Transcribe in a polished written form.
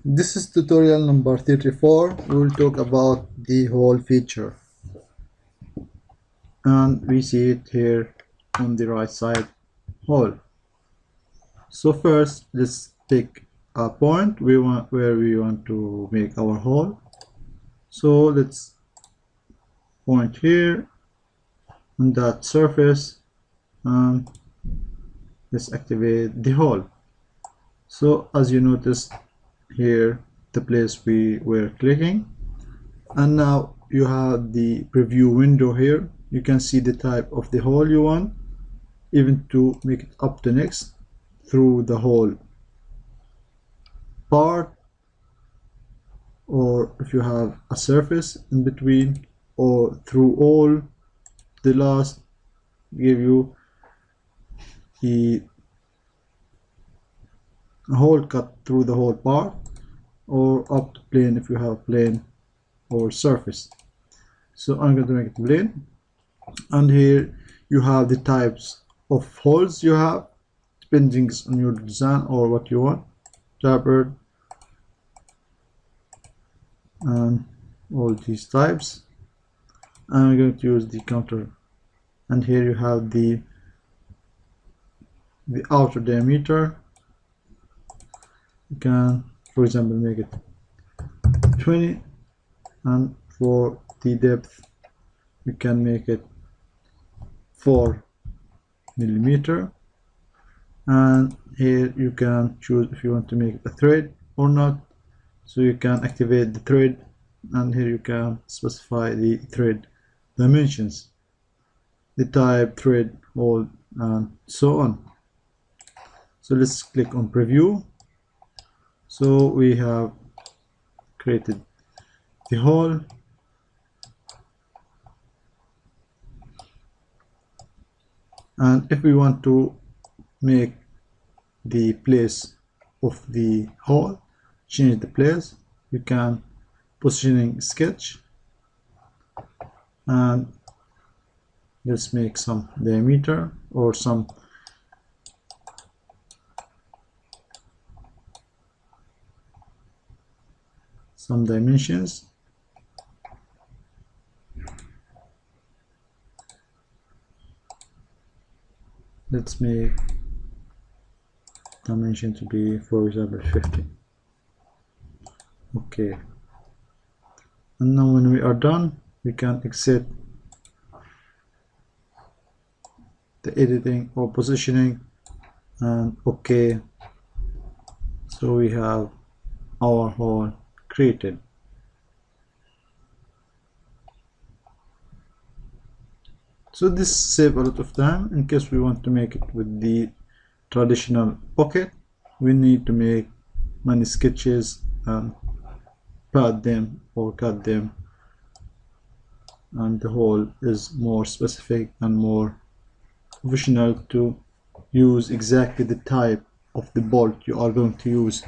This is tutorial number 34. We will talk about the hole feature, and we see it here on the right side, hole. So first let's pick a point where we want to make our hole. So let's point here on that surface and let's activate the hole. So as you notice here, the place we were clicking, and now you have the preview window here. You can see the type of the hole you want, even to make it up to next through the whole part, or if you have a surface in between, or through all. The last give you the hole cut through the whole part, or up to plane if you have plane or surface. So I'm going to make it plane, and here you have the types of holes you have depending on your design or what you want, tapered and all these types. I'm going to use the counter, and here you have the outer diameter. You can, for example, make it 20, and for the depth you can make it 4 millimeter, and here you can choose if you want to make it a thread or not. So you can activate the thread, and here you can specify the thread dimensions, the type, thread, hole, and so on. So let's click on preview. So we have created the hole, and if we want to make the place of the hole, change the place, you can positioning sketch, and let's make some diameter or some dimensions. Let's make dimension to be, for example, 50. Okay, and now when we are done, we can exit the editing or positioning, and okay. So we have our hole created. So this saves a lot of time. In case we want to make it with the traditional pocket, we need to make many sketches and pad them or cut them, and the hole is more specific and more professional to use exactly the type of the bolt you are going to use.